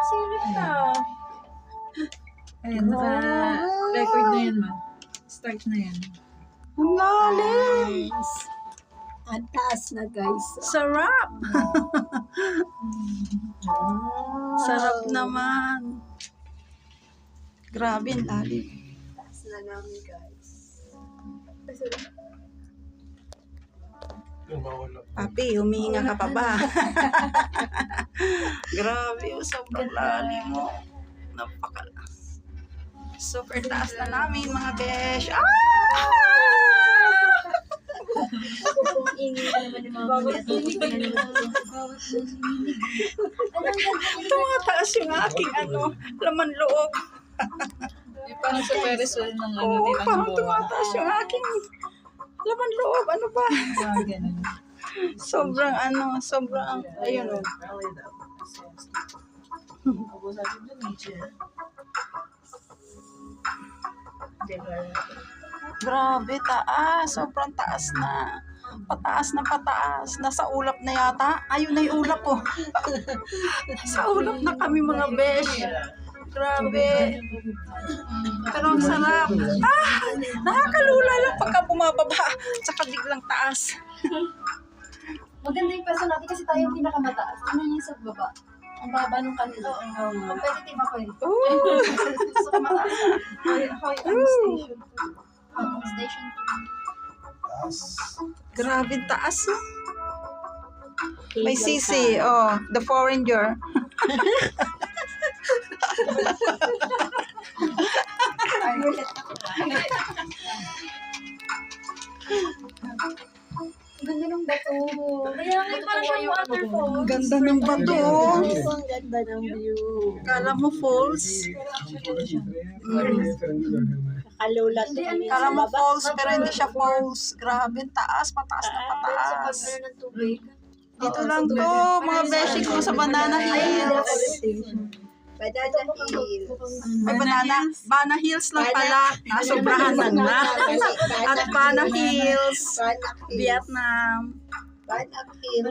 Serious na. Ayan, naka-record na yan, ma. Start na yan. Ang lalim. Nice. Ang taas na guys. Sarap. Sarap naman. Grabe, ang lalim. Taas na namin guys. Papi, humihinga ka pa ba? Grabe, sobrang lalim mo. Super taas na namin mga besh. Ah! Tumataas yung aking laman loob. Yung parang sa perisol ng Oo, nilang parang buwan. tumataas yung aking laman loob. Ano ba? Ganun. Sobrang ayun o. Grabe, taas. Sobrang taas na. Pataas na pataas. Nasa ulap na yata. Ayun na yung ulap ko. Sa ulap na kami mga besh. Grabe. Pero ang sarap. Ah! Nakakalula lang pagka bumababa. Tsaka biglang taas. Maganda yung person natin kasi tayo yung pinakamataas. Tingnan niyo sa baba. Ang baba nung kanila. Competitive ako eh. Ooh. Gusto ko mataas. Station 2. Station 2. Grabe taas. May sisi. Oh, the foreigner. Ang ganda ng bato. Kaya nga parang siya waterfall. Ganda ng bato. Ang ganda ng view. Kala mo falls. Kalulat kami Kala sa mo baba. falls, pero hindi siya falls. Grabe, taas, pataas na Sa pataas. pag ng tubig. Dito lang to, mga beshi ko sa Banana Hills. Banana Hills. Ay, Banana Hills lang pala. Nasobrahan na. At Banana Hills, Banak Hills. Vietnam. Banak Hills.